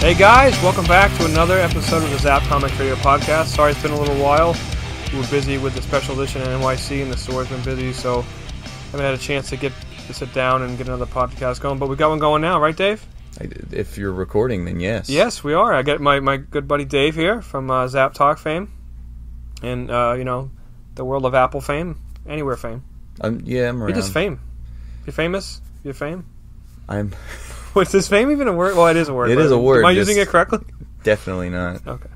Hey guys, welcome back to another episode of the Zapp Comics Radio Podcast. Sorry it's been a little while. We were busy with the special edition in NYC and the store's been busy, so I haven't had a chance to sit down and get another podcast going. But we got one going now, right Dave? If you're recording, then yes. Yes, we are. I got my good buddy Dave here from Zapp Talk fame and, the world of Apple fame, anywhere fame. Yeah, I'm around. You're just fame. You're famous? You're fame? I'm... Is fame even a word? Well, it is a word. It is a word. Am I using it correctly? Definitely not. Okay.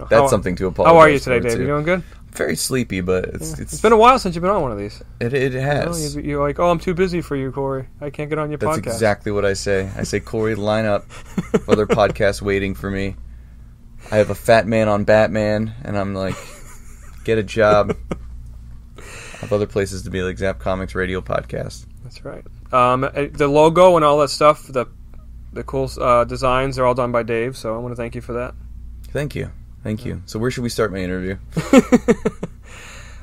That's something to apologize for. How are you today, Dave? You doing good? Very sleepy, but it's been a while since you've been on one of these. It has. You're like, oh, I'm too busy for you, Corey. I can't get on your podcast. That's exactly what I say. I say, Corey, line up. Other podcasts waiting for me. I have a fat man on Batman, and I'm like, get a job. I have other places to be, like Zapp Comics Radio Podcast. That's right. The logo and all that stuff, the cool designs are all done by Dave, so I want to thank you for that. Thank you. So where should we start my interview?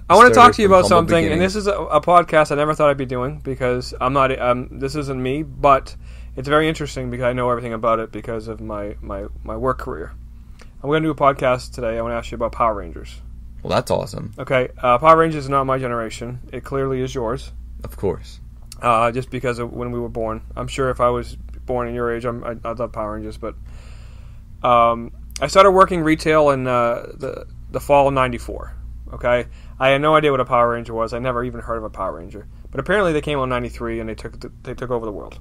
I want to talk to you about something, and this is a podcast I never thought I'd be doing because I'm not. This isn't me, but it's very interesting because I know everything about it because of my work career. I'm going to do a podcast today. I want to ask you about Power Rangers. Well, that's awesome. Okay, Power Rangers is not my generation. It clearly is yours. Of course. Just because of when we were born. I'm sure if I was born in your age, I'd love Power Rangers, but I started working retail in the fall of '94. Okay, I had no idea what a Power Ranger was. I never even heard of a Power Ranger, but apparently they came out in '93 and they took over the world.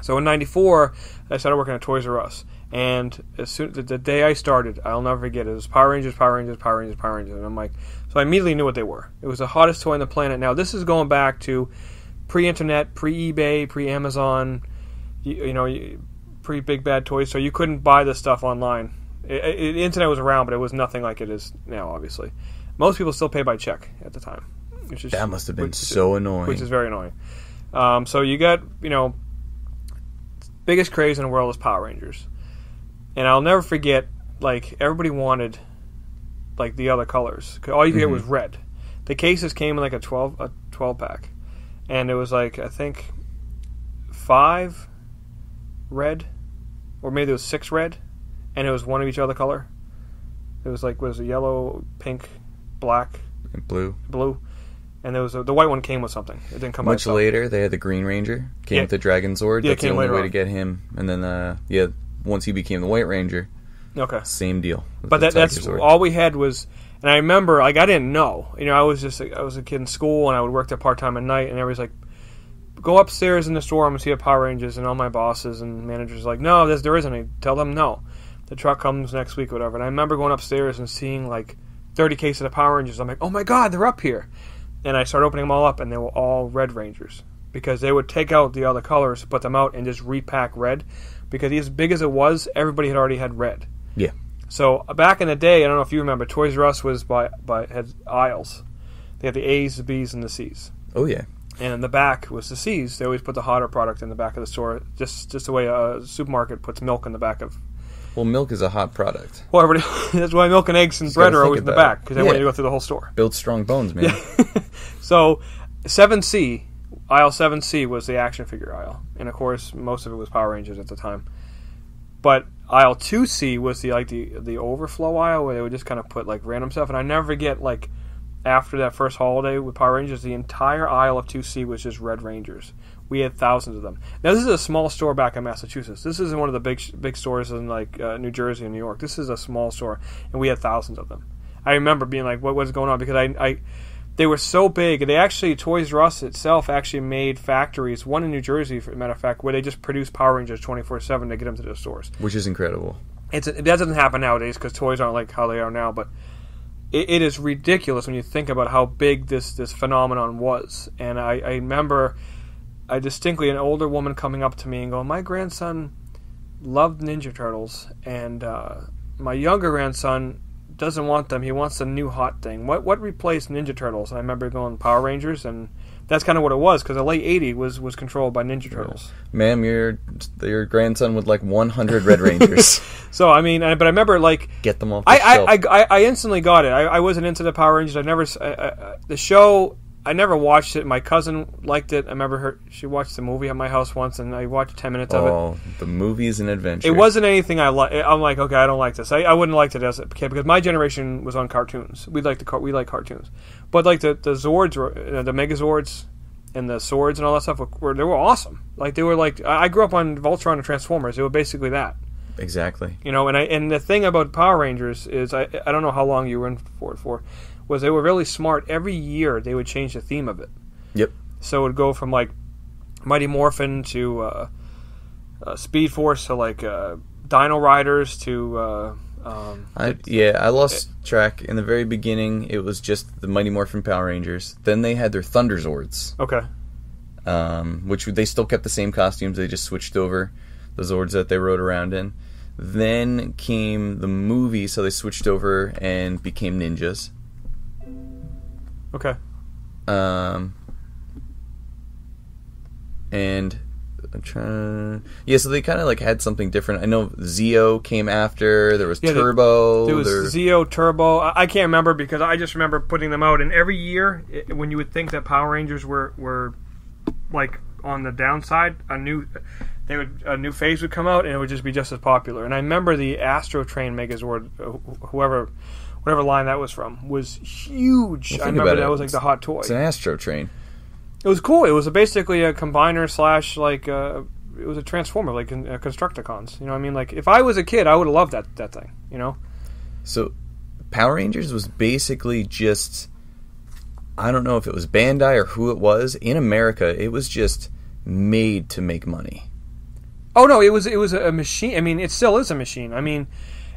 So in '94, I started working at Toys R Us, and as soon the day I started, I'll never forget it. It was Power Rangers, Power Rangers, Power Rangers, Power Rangers, and I'm like, so I immediately knew what they were. It was the hottest toy on the planet. Now this is going back to pre-internet, pre-eBay, pre-Amazon, pre-Big Bad Toy Store. You couldn't buy this stuff online. The internet was around, but it was nothing like it is now, obviously. Most people still pay by check at the time. That must have been so annoying. Which is very annoying. So you got, biggest craze in the world is Power Rangers. And I'll never forget, everybody wanted, the other colors. All you could get was red. The cases came in, a 12-pack. And it was I think 5 red, or maybe there was 6 red, and it was one of each other color. It was was a yellow, pink, black, and blue, and there was the white one came with something. It didn't come much later. They had the Green Ranger came with the Dragon Sword. Yeah, that's the only way to get him. And then once he became the White Ranger, same deal. But that's all we had was. And I remember, I didn't know. I was a kid in school, and I would work there part-time at night, and everybody's like, go upstairs in the store, I'm going to see a Power Rangers, and all my bosses and managers were like, no, there isn't any. Tell them no. The truck comes next week, whatever. And I remember going upstairs and seeing, 30 cases of Power Rangers. I'm like, oh my God, they're up here. And I started opening them all up, and they were all Red Rangers. Because they would take out the other colors, put them out, and just repack red. Because as big as it was, everybody had already had red. Yeah. So back in the day, I don't know if you remember, Toys R Us was had aisles. They had the A's, the B's, and the C's. Oh yeah. And in the back was the C's. They always put the hotter product in the back of the store, just the way a supermarket puts milk in the back of. Well, milk is a hot product. Well, that's why milk and eggs and bread are always in the back because they want you to go through the whole store. Build strong bones, man. Yeah. So 7C, aisle 7C was the action figure aisle, and of course most of it was Power Rangers at the time. But aisle 2C was the overflow aisle where they would just kind of put random stuff. And I never forget after that first holiday with Power Rangers, the entire aisle of 2C was just Red Rangers. We had thousands of them. Now this is a small store back in Massachusetts. This isn't one of the big stores in New Jersey and New York. This is a small store, and we had thousands of them. I remember being like, "What's going on?" Because they were so big. They actually, Toys R Us itself actually made factories, one in New Jersey, for a matter of fact, where they just produce Power Rangers 24/7 to get them to the stores. Which is incredible. That doesn't happen nowadays because toys aren't like how they are now, but it is ridiculous when you think about how big this phenomenon was. And I remember distinctly an older woman coming up to me and going, my grandson loved Ninja Turtles, and my younger grandson doesn't want them. He wants a new hot thing. What replaced Ninja Turtles? And I remember going Power Rangers, and that's kind of what it was because the late '80s was controlled by Ninja Turtles. Ma'am, your grandson would like 100 Red Rangers. So I mean, but I remember get them off the shelf. I instantly got it. I wasn't into the Power Rangers. I never the show. I never watched it. My cousin liked it. I remember she watched the movie at my house once, and I watched 10 minutes of it. Oh, the movie is an adventure. It wasn't anything I like. I'm like, okay, I don't like this. I wouldn't like it as a kid because my generation was on cartoons. We like cartoons, but like the Zords, the Megazords, and the swords and all that stuff they were awesome. Like they were like I grew up on Voltron and Transformers. They were basically that. Exactly. You know, and the thing about Power Rangers is I don't know how long you were in for. Was they were really smart. Every year they would change the theme of it. Yep. So it would go from like Mighty Morphin to Speed Force to like Dino Riders to. I lost track. In the very beginning, it was just the Mighty Morphin Power Rangers. Then they had their Thunder Zords. Okay. Which they still kept the same costumes. They just switched over the Zords that they rode around in. Then came the movie, so they switched over and became ninjas. Okay. And I'm trying. Yeah, so they kind of like had something different. I know Zeo came after. There was Turbo. There was Zeo, Turbo. I can't remember because I just remember putting them out. And every year, when you would think that Power Rangers were like on the downside, a new phase would come out, and it would just be just as popular. And I remember the Astro Train Megazord, whatever line that was from, was huge. Well, I remember that was like the hot toy. It's an Astro Train. It was cool. It was basically a combiner slash like it was a transformer, like Constructicons. You know what I mean? Like if I was a kid, I would have loved that thing. You know. So Power Rangers was basically just, I don't know if it was Bandai or who it was in America. It was just made to make money. Oh no, it was a machine. I mean, it still is a machine. I mean,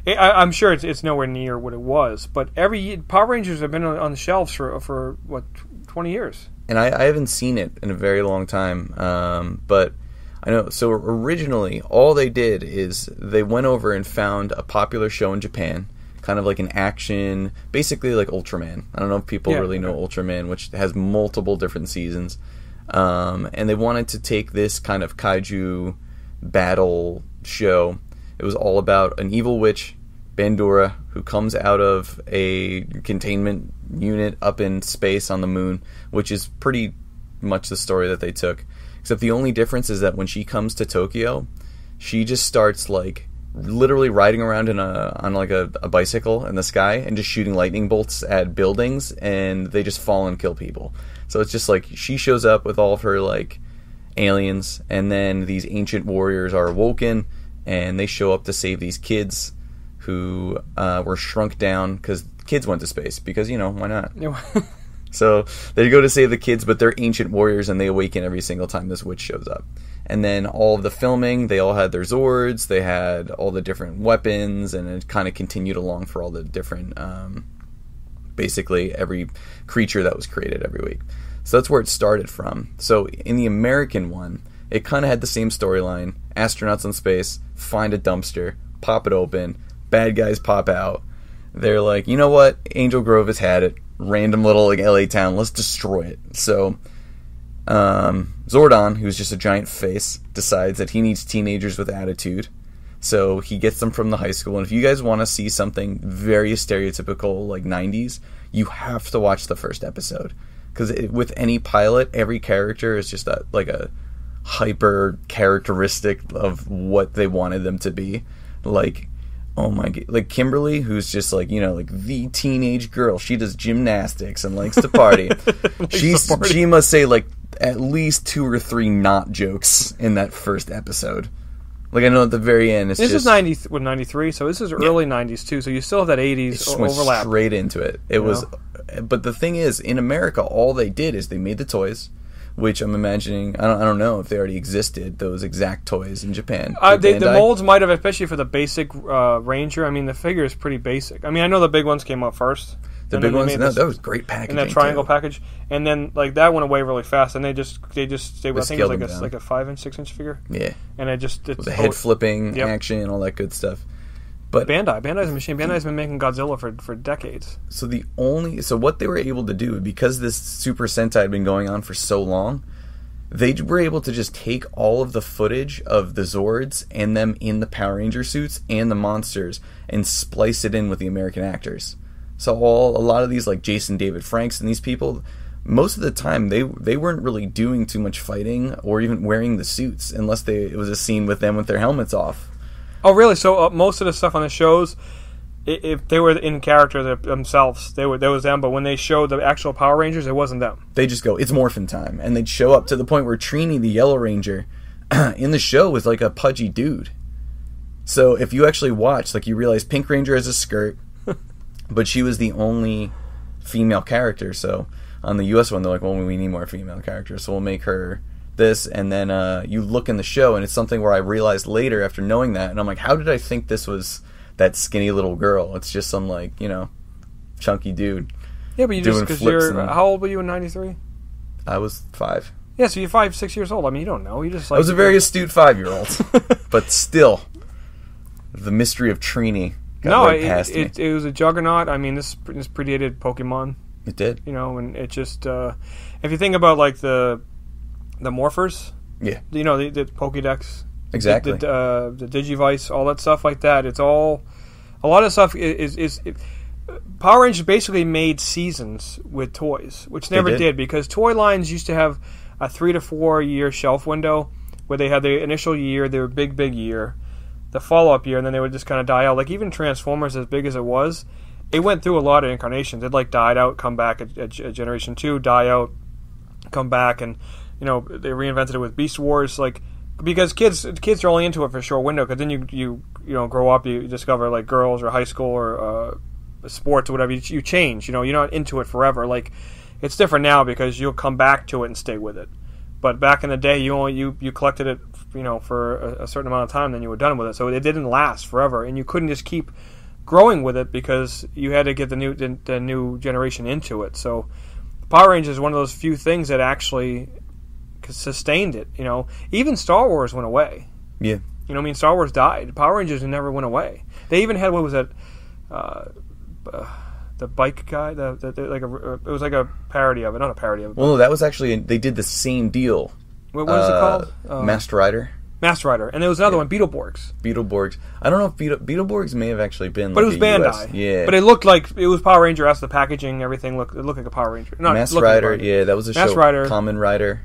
I'm sure it's nowhere near what it was. But every year, Power Rangers have been on the shelves for what 20 years. And I haven't seen it in a very long time. But I know. So originally, all they did is they went over and found a popular show in Japan, kind of like an action, basically like Ultraman. I don't know if people really know Ultraman, which has multiple different seasons. And they wanted to take this kind of kaiju battle show. It was all about an evil witch, Bandura, who comes out of a containment unit up in space on the moon, which is pretty much the story that they took. Except the only difference is that when she comes to Tokyo, she just starts like literally riding around on a bicycle in the sky and just shooting lightning bolts at buildings, and they just fall and kill people. So it's just like she shows up with all of her like aliens, and then these ancient warriors are awoken, and they show up to save these kids who were shrunk down because kids went to space, because, you know, why not? So they go to save the kids, but they're ancient warriors, and they awaken every single time this witch shows up. And then all of the filming, they all had their Zords, they had all the different weapons, and it kind of continued along for all the different, basically every creature that was created every week. So that's where it started from. So in the American one, it kind of had the same storyline. Astronauts in space find a dumpster, pop it open, bad guys pop out. They're like, you know what? Angel Grove has had it. Random little like LA town. Let's destroy it. So Zordon, who's just a giant face, decides that he needs teenagers with attitude. So he gets them from the high school. And if you guys want to see something very stereotypical like 90s, you have to watch the first episode. Because with any pilot, every character is just a hyper characteristic of what they wanted them to be. Like, oh my god, like Kimberly, who's just like, you know, like the teenage girl. She does gymnastics and likes to party. She must say like at least 2 or 3 not jokes in that first episode. Like I know at the very end, this is 93, so this is early 90s too. So you still have that 80s overlap. Went straight into it. It was, but the thing is, in America, all they did is they made the toys, which I'm imagining, I don't know if they already existed, those exact toys in Japan. The molds might have, especially for the basic Ranger. I mean, the figure is pretty basic. I mean, I know the big ones came out first. The big ones, that was great packaging. And that triangle package, and then like that went away really fast, and they just I think it was like a 5-inch, 6-inch figure. Yeah, and it's with the head flipping action and all that good stuff. But Bandai's a machine. Bandai's been making Godzilla for decades. So what they were able to do, because this Super Sentai had been going on for so long, they were able to just take all of the footage of the Zords and them in the Power Ranger suits and the monsters and splice it in with the American actors. So a lot of these like Jason David Franks and these people, most of the time they weren't really doing too much fighting or even wearing the suits unless it was a scene with them with their helmets off. Oh, really? So most of the stuff on the shows, if they were in character themselves, there was them. But when they showed the actual Power Rangers, it wasn't them. They just go, "It's Morphin Time," and they'd show up to the point where Trini, the Yellow Ranger, in the show was like a pudgy dude. So if you actually watch, like, you realize Pink Ranger has a skirt, but she was the only female character. So on the US one, they're like, well, we need more female characters, so we'll make her this. And then you look in the show, and it's something where I realized later after knowing that, and I'm like, how did I think this was that skinny little girl? It's just some, like, chunky dude. Yeah, but you just, because you're, how old were you in 93? I was 5. Yeah, so you're 5, 6 years old. I mean, you don't know. You just, like, I was a very astute 5-year-old. But still, the mystery of Trini got right past me. It was a juggernaut. I mean, this predated Pokemon. It did. And it just, if you think about, like, the morphers, yeah, the Pokédex, exactly, the Digivice, all that stuff like that, it's all, a lot of stuff is Power Rangers basically made seasons with toys, which never did, because toy lines used to have a 3 to 4 year shelf window where they had the initial year, their big year, the follow-up year, and then they would just kind of die out. Like, even Transformers, as big as it was, it went through a lot of incarnations. It, like, died out, come back at Generation 2, die out, come back, and, they reinvented it with Beast Wars, like, because kids are only into it for a short window, because then you grow up, you discover, like, girls or high school or sports or whatever, you change, you're not into it forever. Like, it's different now because you'll come back to it and stay with it. But back in the day, you collected it, for a certain amount of time, then you were done with it. So it didn't last forever, and you couldn't just keep growing with it because you had to get the new generation into it. So Power Rangers is one of those few things that actually sustained it. Even Star Wars went away. Yeah. Star Wars died. Power Rangers never went away. They even had, what was that? The bike guy, it was like a parody of it, not a parody of it. Well, no, that was actually, they did the same deal. What is it called? Masked Rider. Masked Rider, and there was another one, Beetleborgs. Beetleborgs. I don't know if Beetleborgs may have actually been, but like, it was Bandai. US, yeah. But it looked like it was Power Ranger. As the packaging, everything looked like a Power Ranger. Masked Rider, yeah, that was a show. Rider, Kamen Rider.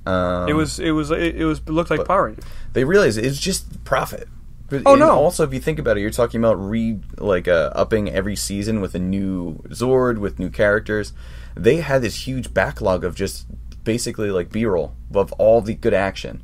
It looked like Power Ranger. They realized it's just profit. But no! Also, if you think about it, you're talking about upping every season with a new Zord, with new characters. They had this huge backlog of just basically, like, B-roll of all the good action.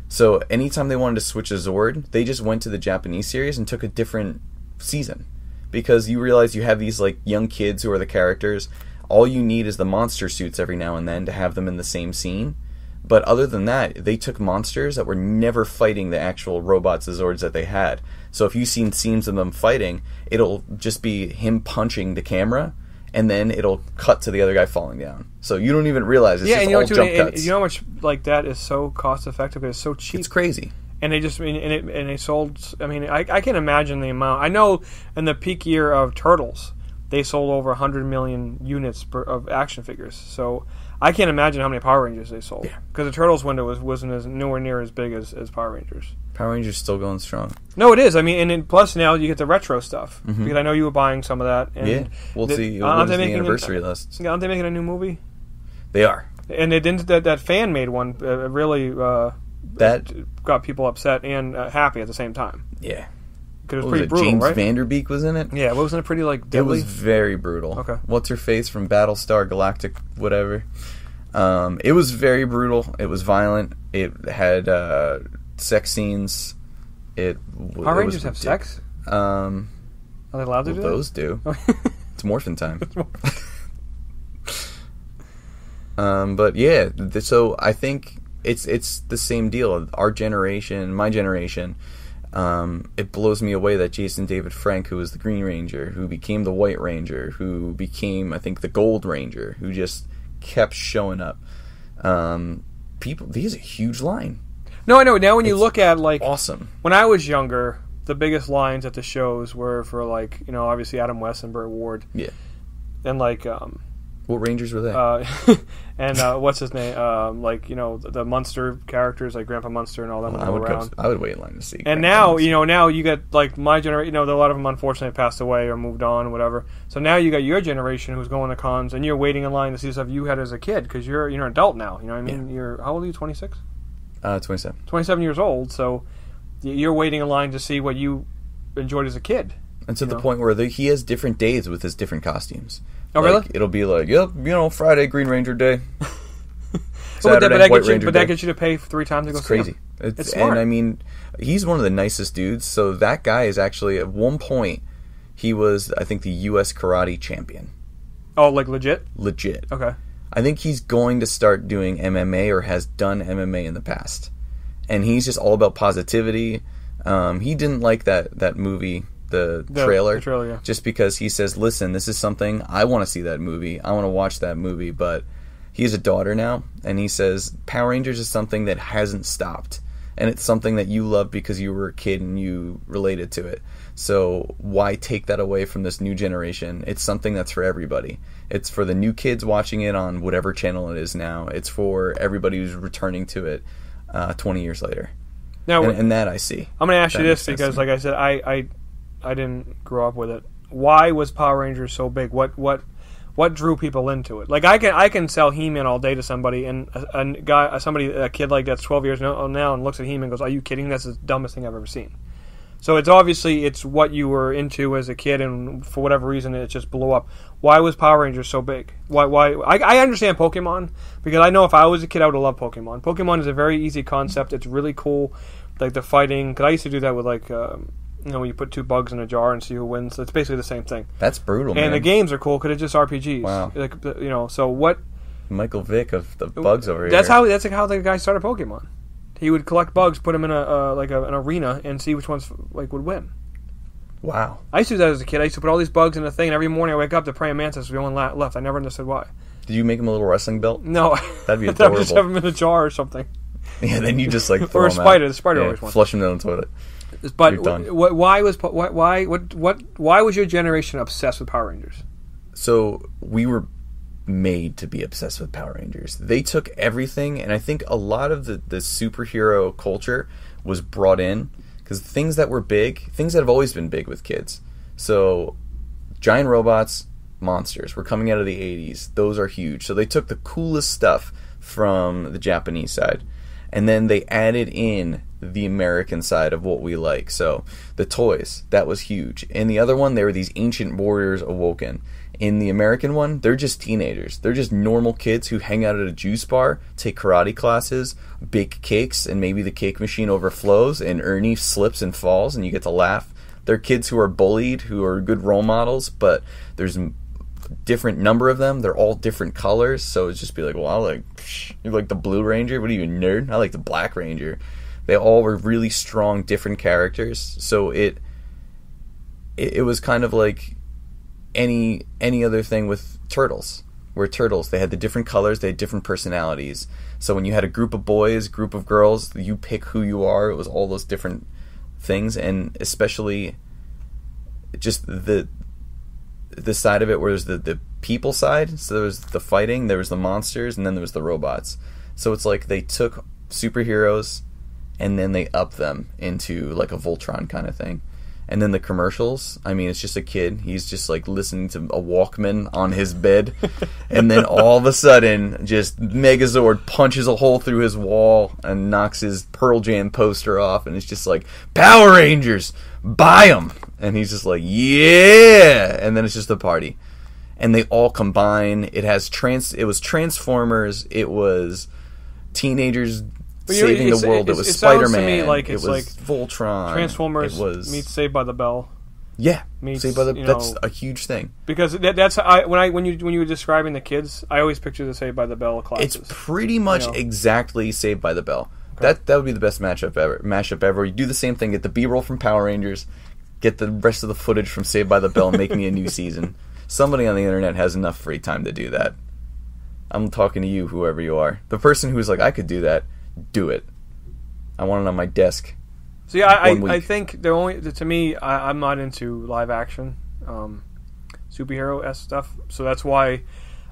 So anytime they wanted to switch a Zord, they just went to the Japanese series and took a different season, because you realize you have these, like, young kids who are the characters. All you need is the monster suits every now and then to have them in the same scene. But other than that, they took monsters that were never fighting the actual robots, the Zords that they had. So if you've seen scenes of them fighting, it'll just be him punching the camera, and then it'll cut to the other guy falling down. So you don't even realize it's just all jump cuts. You know how much, like, that is so cost effective? It's so cheap. It's crazy. And they just, and they sold, I can't imagine the amount. I know in the peak year of Turtles, they sold over 100 million units of action figures. So I can't imagine how many Power Rangers they sold. Yeah. Because the Turtles window wasn't nowhere near as big as Power Rangers. Power Rangers still going strong. No, it is. And then plus now you get the retro stuff. Mm-hmm. Because I know you were buying some of that. And yeah, we'll see. What is the anniversary list? Aren't they making a new movie? They are. And they didn't. That fan made one really that got people upset and happy at the same time. Yeah. Because it was pretty brutal, James right? Vanderbeek was in it? Yeah, wasn't it pretty, like, deadly? It was very brutal. Okay. What's her face from Battlestar Galactic, whatever. It was very brutal. It was violent. It had sex scenes. Power Rangers have sex? Are they allowed to do that? Those do. It's Morphin Time. But yeah, so I think it's the same deal. Our generation, my generation, it blows me away that Jason David Frank, who was the Green Ranger, who became the White Ranger, who became, I think, the Gold Ranger, who just kept showing up. These are a huge line. No, I know. Now when you look at, like, awesome. When I was younger, the biggest lines at the shows were for, like, obviously Adam West and Burt Ward. Yeah. And, like, What Rangers were they? And what's his name? Like, you know, the Munster characters, like Grandpa Munster and all them. I would wait in line to see. And now, you know, now you get, like, my generation, you know, a lot of them unfortunately passed away or moved on or whatever. So now you got your generation who's going to cons, and you're waiting in line to see stuff you had as a kid, because you're an adult now, you know what I mean? Yeah. How old are you, 26? 27. 27 years old, so you're waiting in line to see what you enjoyed as a kid. And to the point where he has different days with his different costumes. Oh, like, really? It'll be like, yep, you know, Friday, Green Ranger Day. Saturday, White Ranger Day. That gets you to pay 3 times to go see him. Crazy. It's smart. And I mean, he's one of the nicest dudes. So that guy is actually, at one point, he was, I think, the U.S. karate champion. Oh, like legit? Legit. Okay. I think he's going to start doing MMA or has done MMA in the past. And he's just all about positivity. He didn't like that movie, the trailer. The trailer, yeah. Just because he says, listen, this is something, I want to see that movie. I want to watch that movie. But he has a daughter now, and he says, Power Rangers is something that hasn't stopped. And it's something that you love because you were a kid and you related to it. So why take that away from this new generation? It's something that's for everybody. It's for the new kids watching it on whatever channel it is now. It's for everybody who's returning to it 20 years later. Now, and that I see. I'm going to ask you this because, like I said, I didn't grow up with it. Why was Power Rangers so big? What drew people into it? Like, I can sell He-Man all day to somebody, and a kid like that's 12 years old now and looks at He-Man and goes, "Are you kidding? That's the dumbest thing I've ever seen." So it's what you were into as a kid, and for whatever reason it just blew up. Why was Power Rangers so big? Why? I understand Pokemon, because I know if I was a kid I would have loved Pokemon. Pokemon is a very easy concept. It's really cool, like the fighting. Because I used to do that with like. You know, when you put 2 bugs in a jar and see who wins. It's basically the same thing. That's brutal, man. And the games are cool because it's just RPGs. Wow. Like, you know, so what... Michael Vick of the bugs over here. That's how the guy started Pokemon. He would collect bugs, put them in an arena, and see which ones would win. Wow. I used to do that as a kid. I used to put all these bugs in a thing, and every morning I wake up, the praying mantis was the only left. I never understood why. Did you make him a little wrestling belt? No. That'd be adorable. I just have them in a jar or something. Yeah, then you just like throw or a them spider. out. The spider always wants. Flush them down the toilet. But why was your generation obsessed with Power Rangers? So we were made to be obsessed with Power Rangers. They took everything, and I think a lot of the superhero culture was brought in because things that were big, things that have always been big with kids. So giant robots, monsters were coming out of the 80s. Those are huge. So they took the coolest stuff from the Japanese side, and then they added in the American side of what we like. So the toys, that was huge. In the other one, they were these ancient warriors awoken. In the American one, they're just teenagers. They're just normal kids who hang out at a juice bar, take karate classes, bake cakes, and maybe the cake machine overflows and Ernie slips and falls and you get to laugh. They're kids who are bullied, who are good role models, but there's a different number of them. They're all different colors, so it's just be like, well, you like the Blue Ranger? What are you, a nerd? I like the Black Ranger. They all were really strong, different characters. So it was kind of like any other thing with Turtles. Where Turtles, they had the different colors, they had different personalities. So when you had a group of boys, group of girls, you pick who you are. It was all those different things, and especially just the side of it where there's the people side. So there was the fighting, there was the monsters, and then there was the robots. So it's like they took superheroes and then they upped them into like a Voltron kind of thing. And then the commercials, I mean, it's just a kid. He's just like listening to a Walkman on his bed. And then all of a sudden, just Megazord punches a hole through his wall and knocks his Pearl Jam poster off. And it's just like, Power Rangers, buy them. And he's just like, yeah. And then it's just a party. And they all combine. It was Transformers. It was teenagers saving the world. It was Spider-Man. Like it was like Voltron. Transformers meets Saved by the Bell. Yeah, Saved by the Bell. That's a huge thing. Because that's when you were describing the kids, I always picture the Saved by the Bell classes. It's pretty much exactly Saved by the Bell. Okay. That would be the best mashup ever. You do the same thing. Get the B-roll from Power Rangers, get the rest of the footage from Saved by the Bell, and make me a new season. Somebody on the internet has enough free time to do that. I'm talking to you, whoever you are. The person who's like, I could do that. Do it. I want it on my desk. See, I think to me, I'm not into live action superhero stuff, so that's why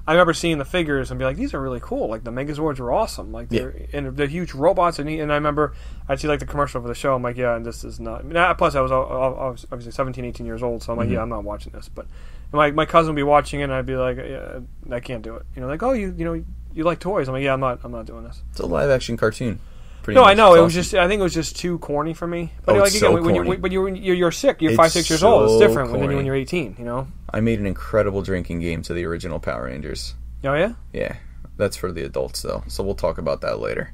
I remember seeing the figures and be like, these are really cool. Like the Megazords are awesome. Like they're huge robots, and I remember I'd see like the commercial for the show. I'm like, yeah, and this is not. Plus, I was obviously 17, 18 years old, so I'm like, yeah, I'm not watching this. But my cousin would be watching it, and I'd be like, yeah, I can't do it. Like, oh, you like toys? I'm like, yeah, I'm not doing this. It's a live action cartoon. No, I know. It was just. I think it was just too corny for me. But like again, corny. When you're sick. You're 5, 6 years old. It's different than when you're 18. I made an incredible drinking game to the original Power Rangers. Oh yeah. Yeah, that's for the adults though. So we'll talk about that later.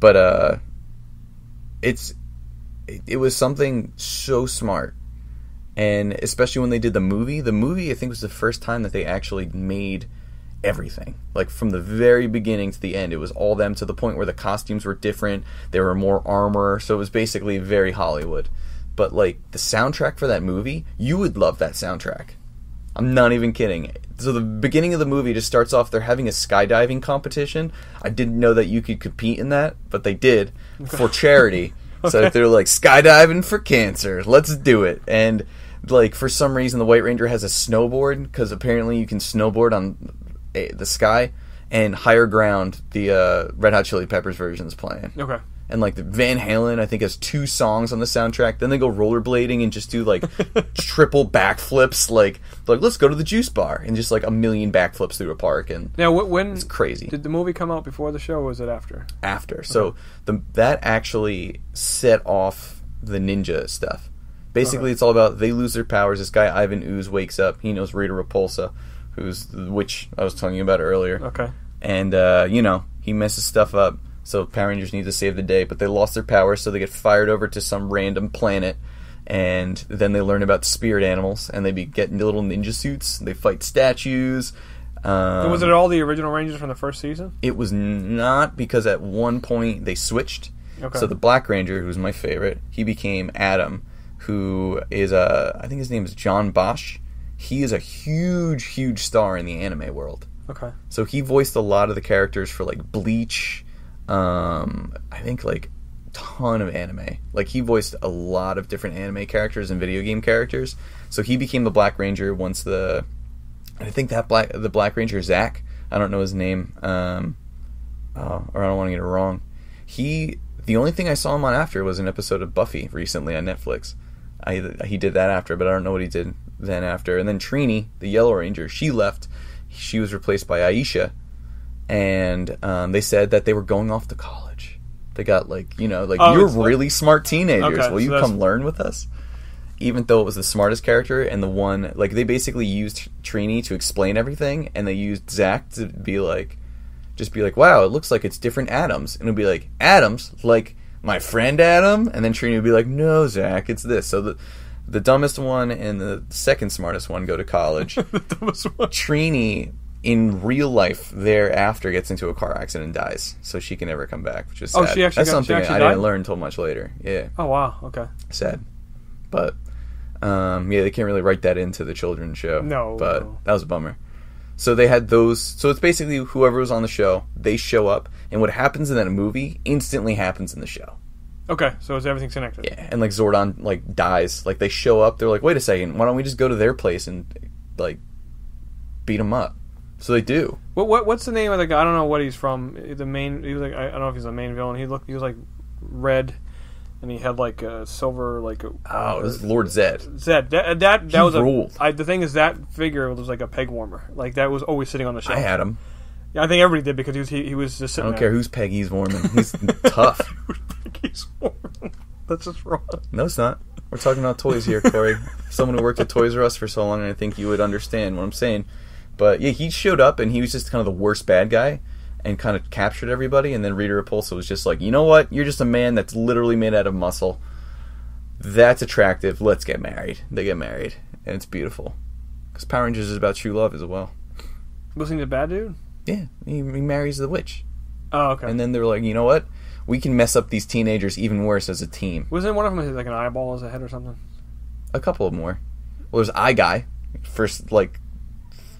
But it was something so smart, and especially when they did the movie. The movie I think was the first time that they actually made everything, like from the very beginning to the end. It was all them, to the point where the costumes were different, there were more armor, so it was basically very Hollywood. But like the soundtrack for that movie, you would love that soundtrack. I'm not even kidding. So the beginning of the movie just starts off, they're having a skydiving competition. I didn't know that you could compete in that, but they did, for charity. So they're like, skydiving for cancer, let's do it. And like for some reason the White Ranger has a snowboard, because apparently you can snowboard on the sky, and Higher Ground, the Red Hot Chili Peppers version, is playing. Okay. And like the Van Halen, I think, has 2 songs on the soundtrack. Then they go rollerblading and just do like triple backflips, like let's go to the juice bar, and just like a million backflips through a park. And now, when it's crazy. Did the movie come out before the show, or was it after? After. Okay. So that actually set off the ninja stuff. Basically, It's all about they lose their powers. This guy Ivan Ooze wakes up. He knows Rita Repulsa, who's the witch I was telling you about earlier. Okay. And, he messes stuff up, so Power Rangers need to save the day, but they lost their powers, so they get fired over to some random planet, and then they learn about spirit animals, and they get into little ninja suits, they fight statues. Was it all the original Rangers from the first season? It was not, because at one point they switched. Okay. So the Black Ranger, who's my favorite, he became Adam, who is, I think his name is John Bosch. He is a huge, huge star in the anime world. Okay. So he voiced a lot of the characters for like Bleach, I think like a ton of anime. Like he voiced a lot of different anime characters and video game characters. So he became the Black Ranger once the Black Ranger Zack, I don't know his name, or I don't want to get it wrong. The only thing I saw him on after was an episode of Buffy recently on Netflix. He did that after, but I don't know what he did then after. And then Trini, the Yellow Ranger, she left. She was replaced by Aisha, and they said that they were going off to college. They got you're really smart teenagers. Okay, Will you come learn with us? Even though it was the smartest character and the one, like, they basically used Trini to explain everything, and they used Zack to be like, wow, it looks like it's different Adams, and it'd be like, Adams, like my friend Adam, and then Trini would be like, no, Zack, it's this. So the dumbest one and the second smartest one go to college. The dumbest one. Trini, in real life, thereafter gets into a car accident and dies, so she can never come back, which is sad. She actually That's something I didn't learn until much later. Yeah. Oh, wow. Okay. Sad. But, they can't really write that into the children's show. No. But that was a bummer. So they had those. So it's basically whoever was on the show, they show up, and what happens in that movie instantly happens in the show. Okay, so is everything connected? Yeah, and like Zordon like dies. Like they show up, they're like, wait a second, why don't we just go to their place and like beat them up? So they do. What's the name of the guy? I don't know what he's from. The main, he was like, I don't know if he's the main villain. He was like red, and he had like a silver like. It was Lord Zedd. Zedd. That was ruled. The thing is, that figure was like a peg warmer. Like that was always sitting on the shelf. I had him. Yeah, I think everybody did, because he was just sitting there. I don't care whose peg he's warming. He's tough. He's warming. That's just wrong. No, it's not. We're talking about toys here, Corey. Someone who worked at Toys R Us for so long, and I think you would understand what I'm saying. But yeah, he showed up, and he was just kind of the worst bad guy, and kind of captured everybody. And then Rita Repulsa was just like, you know what? You're just a man that's literally made out of muscle. That's attractive. Let's get married. They get married, and it's beautiful. Because Power Rangers is about true love as well. Wasn't he the bad dude? Yeah, he marries the witch. Oh, okay. And then they were like, you know what? We can mess up these teenagers even worse as a team. Wasn't one of them like an eyeball as a head or something? A couple of them were. Well, there's Eye Guy. First, like,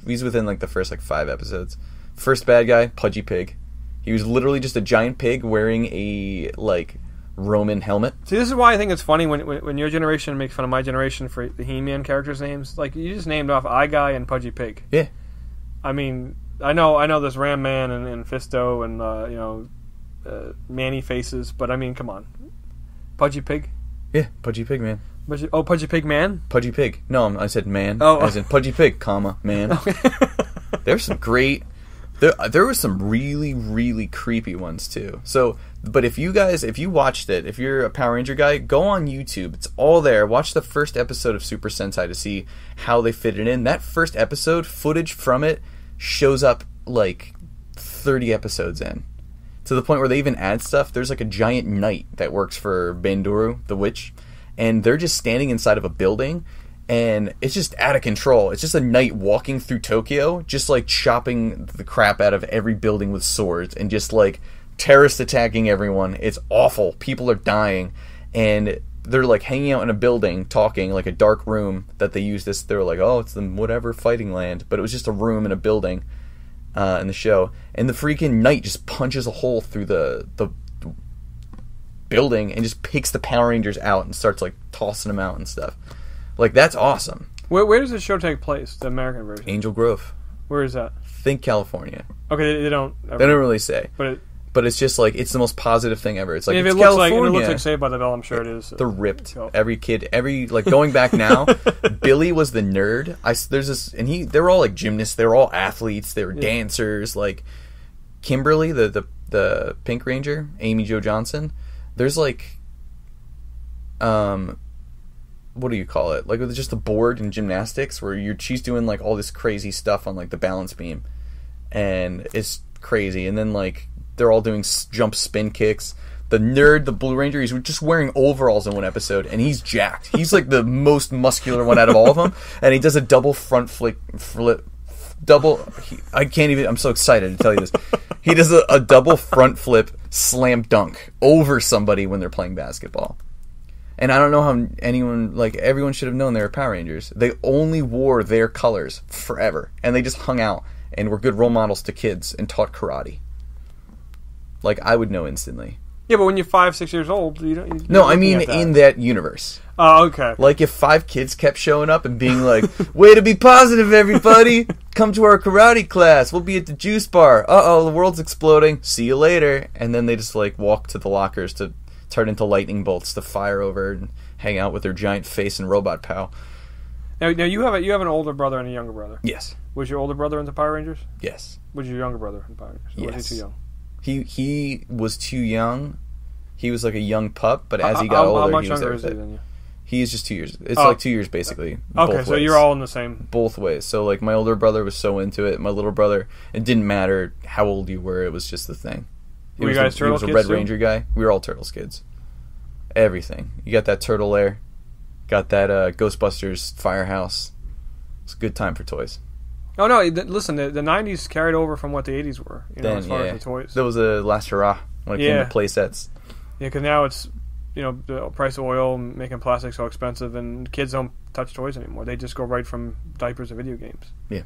he's within like the first like 5 episodes. First bad guy, Pudgy Pig. He was literally just a giant pig wearing a like Roman helmet. See, this is why I think it's funny when your generation makes fun of my generation for the He-Man characters' names. Like, you just named off Eye Guy and Pudgy Pig. Yeah. I mean, I know there's Ram Man and Fisto and Manny Faces, but I mean, come on, Pudgy Pig. Yeah, Pudgy Pig Man. Pudgy Pig Man. Pudgy Pig. No, I said man. Oh, as in Pudgy Pig, comma man. Okay. There's some great. There were some really, really creepy ones too. So, but if you watched it, if you're a Power Ranger guy, go on YouTube. It's all there. Watch the first episode of Super Sentai to see how they fit it in. That first episode, footage from it shows up like 30 episodes in. To the point where they even add stuff. There's like a giant knight that works for Banduru, the witch, and they're just standing inside of a building. And it's just out of control. It's just a knight walking through Tokyo, just like chopping the crap out of every building with swords and just like terrorist attacking everyone. It's awful. People are dying. And they're like hanging out in a building talking, like a dark room that they use this. They're like, oh, it's the whatever fighting land. But it was just a room in a building in the show. And the freaking knight just punches a hole through the building and just picks the Power Rangers out and starts like tossing them out and stuff. Like, that's awesome. Where does the show take place, the American version? Angel Grove. Where is that? Think California. Okay, they don't... They don't really say. But it's just like, it's the most positive thing ever. It's like, if it's it looks California. like, it looks like Saved by the Bell, I'm sure it is. They're ripped. Every kid, like, going back now, Billy was the nerd. There's this, and they were all like gymnasts. They were all athletes. They were dancers. Like, Kimberly, the Pink Ranger, Amy Jo Johnson, there's like, what do you call it? Like, it's just a board in gymnastics where she's doing like all this crazy stuff on like the balance beam, and it's crazy. And then like they're all doing jump spin kicks. The nerd, the Blue Ranger, he's just wearing overalls in one episode, and he's jacked. He's like the most muscular one out of all of them, and he does a double front flip. I can't even. I'm so excited to tell you this. He does a double front flip slam dunk over somebody when they're playing basketball. And I don't know how everyone should have known they were Power Rangers. They only wore their colors forever. And they just hung out and were good role models to kids and taught karate. Like, I would know instantly. Yeah, but when you're 5, 6 years old, you don't... No, I mean in that universe. Oh, okay. Like, if 5 kids kept showing up and being like, way to be positive, everybody! Come to our karate class. We'll be at the juice bar. Uh-oh, the world's exploding. See you later. And then they just, like, walk to the lockers to turn into lightning bolts to fire over and hang out with their giant face and robot pal. Now you have an older brother and a younger brother. Yes. Was your older brother into Power Rangers? Yes. Was your younger brother in Power Rangers? Or yes. was he too young? He was too young. He was like a young pup, but as he got older, how much he was younger is he than you? He is just 2 years. It's like 2 years basically. Okay, so you're all in the same. Both ways. So like my older brother was so into it. My little brother, it didn't matter how old you were. It was just the thing. Were you guys Turtles kids? He was a Red too? Ranger guy. We were all Turtles kids. Everything. You got that turtle there. Got that Ghostbusters firehouse. It's a good time for toys. Oh no! Listen, the '90s carried over from what the '80s were. As far as the toys. That was a last hurrah when it came to play sets. Yeah, because now it's the price of oil, making plastic so expensive, and kids don't touch toys anymore. They just go right from diapers to video games. Yeah.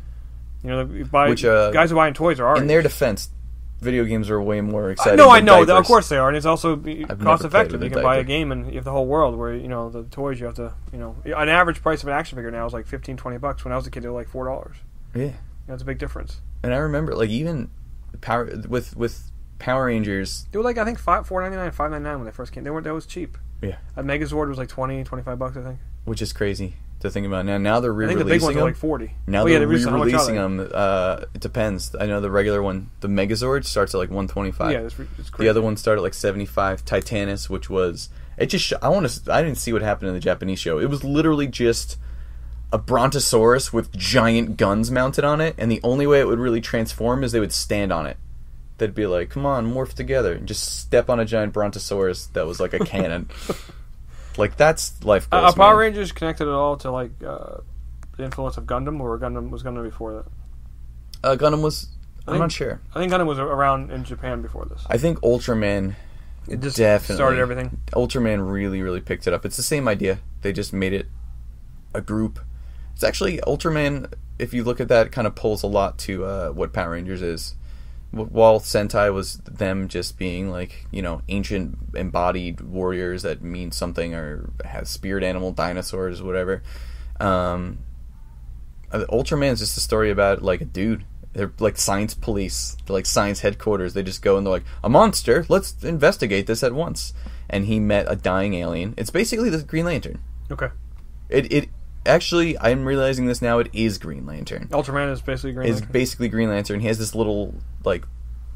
Guys who are buying toys are in their defense, video games are way more exciting. No, I than know. diapers. Of course they are, and it's also cost effective. You can buy a diaper. game, and you have the whole world. Where the toys you have to an average price of an action figure now is like $15-$20. When I was a kid, they were like $4. Yeah, that's a big difference. And I remember like even with Power Rangers, they were like I think $4.99, $5.99 when they first came. That was cheap. Yeah, a Megazord was like $20-$25 I think. Which is crazy to think about. Now they're re-releasing them. I think the big ones are like 40. Now they're re-releasing them. It depends. I know the regular one, the Megazord, starts at like $125. Yeah, it's crazy. The other one started at like $75. Titanus, which was I didn't see what happened in the Japanese show. It was literally just a Brontosaurus with giant guns mounted on it, and the only way it would really transform is they would stand on it. They'd be like, "Come on, morph together," and just step on a giant Brontosaurus that was like a cannon. Like, that's life goals, Are Power Rangers connected at all to like the influence of Gundam, or Gundam was Gundam before that? Gundam was. I'm not sure. I think Gundam was around in Japan before this. I think Ultraman. It just definitely started everything. Ultraman really, really picked it up. It's the same idea. They just made it a group. It's actually Ultraman. If you look at that, it kind of pulls a lot to what Power Rangers is. While Sentai was them just being like, ancient embodied warriors that mean something or have spirit animal, dinosaurs, whatever. Ultraman is just a story about like a dude They're like science police. They're like science headquarters. They just go and they're like, a monster, let's investigate this at once. And he met a dying alien. It's basically the Green Lantern. Okay. It actually, I'm realizing this now, it is Green Lantern. Ultraman is basically Green Lantern. It's basically Green Lantern. He has this little, like,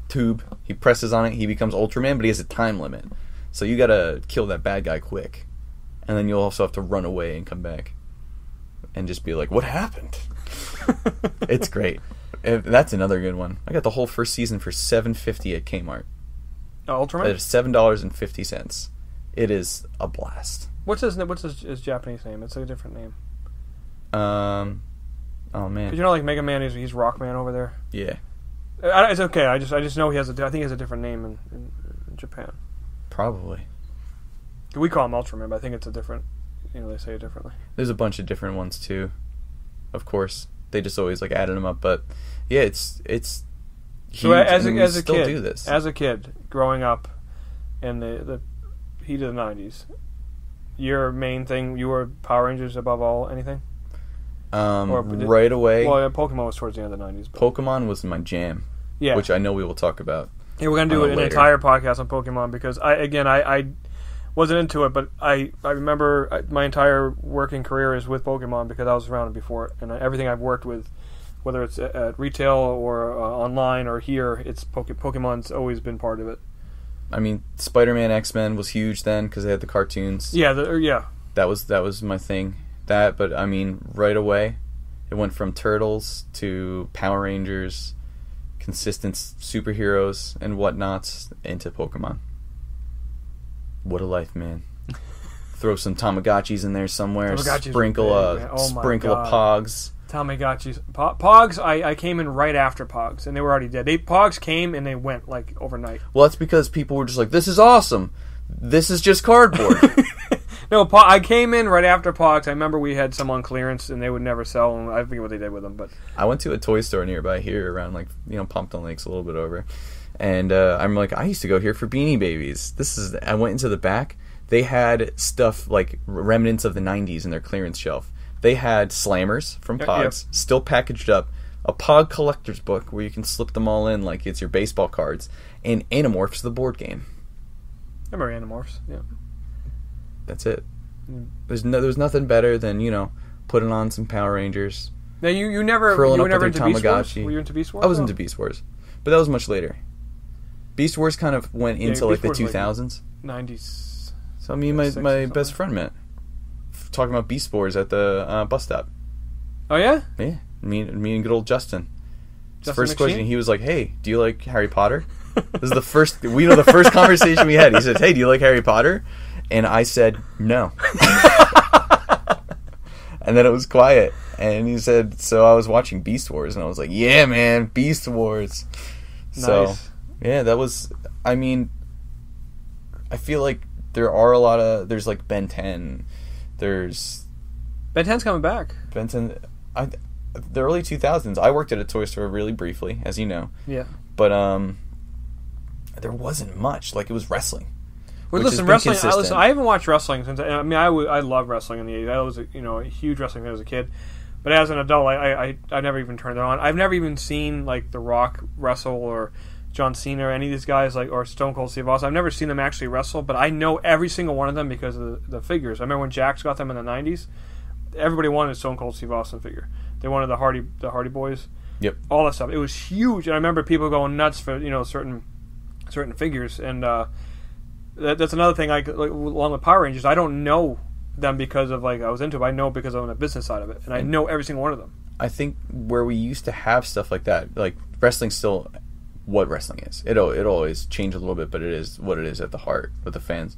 tube. He presses on it, he becomes Ultraman, but he has a time limit. So you gotta kill that bad guy quick. And then you'll also have to run away and come back. And just be like, what happened? It's great. That's another good one. I got the whole first season for $7.50 at Kmart. Ultraman? It's $7.50. It is a blast. What's his Japanese name? It's a different name. Oh man. 'Cause you know, like Mega Man, he's Rockman over there. Yeah. It's okay. I just know I think he has a different name in Japan. Probably. We call him Ultraman, but I think it's a different. They say it differently. There's a bunch of different ones too. Of course, they just always like added them up, but yeah, it's huge. So as a still kid, do this. As a kid growing up in the heat of the 90s, your main thing, you were Power Rangers above all anything? Right away. Well, Pokemon was towards the end of the 90s. But Pokemon was my jam. Yeah. Which I know we will talk about. Yeah, we're gonna do an entire podcast on Pokemon because I wasn't into it, but I remember my entire working career is with Pokemon because I was around it before, and everything I've worked with, whether it's at retail or online or here, it's Pokemon's always been part of it. I mean, Spider-Man, X-Men was huge then because they had the cartoons. Yeah, yeah. That was my thing. But I mean, right away, it went from Turtles to Power Rangers, consistent superheroes and whatnots, into Pokemon. What a life, man. Throw some Tamagotchis in there somewhere. Sprinkle of Pogs. Tamagotchis. Pogs, I came in right after Pogs, and they were already dead. Pogs came and they went, like, overnight. Well, that's because people were just like, this is awesome. This is just cardboard. No, I came in right after Pogs. I remember we had some on clearance, and they would never sell them. I forget what they did with them, but I went to a toy store nearby here, around Pompton Lakes, a little bit over, and I'm like, I used to go here for Beanie Babies. I went into the back. They had stuff like remnants of the '90s in their clearance shelf. They had Slammers from Pogs, still packaged up, a Pog collector's book where you can slip them all in like it's your baseball cards, and Animorphs, the board game. I remember Animorphs. Yeah. That's it. There's nothing better than putting on some Power Rangers. Now you were never into Beast Wars? Were you into Beast Wars? I was into Beast Wars, but that was much later. Beast Wars kind of went into like the 2000s, 90s. So me and my best friend met talking about Beast Wars at the bus stop. Oh yeah? Yeah, me and good old Justin. His first McSheen? question, he was like, "Hey, do you like Harry Potter?" This is the first conversation we had. He said, "Hey, do you like Harry Potter?" And I said, no. And then it was quiet. And he said, so I was watching Beast Wars. And I was like, yeah, man, Beast Wars. Nice. So, yeah, that was, I mean, I feel like there's like Ben 10. There's... Ben 10's coming back. Ben 10, the early 2000s. I worked at a toy store really briefly, as you know. Yeah. But, there wasn't much. Like, it was wrestling. Well, listen, wrestling. I haven't watched wrestling since. I mean, I love wrestling in the 80s. I was a huge wrestling fan as a kid, but as an adult, I never even turned it on. I've never even seen like The Rock wrestle or John Cena or any of these guys or Stone Cold Steve Austin. I've never seen them actually wrestle, but I know every single one of them because of the figures. I remember when Jax got them in the 90s. Everybody wanted a Stone Cold Steve Austin figure. They wanted the Hardy Boys. Yep. All that stuff. It was huge, and I remember people going nuts for certain figures and. That's another thing. Along with Power Rangers, I don't know them because of I was into it. I know because I'm on the business side of it, and I know every single one of them. I think where we used to have stuff like that, like wrestling's still what wrestling is. It'll always change a little bit, but it is what it is at the heart with the fans.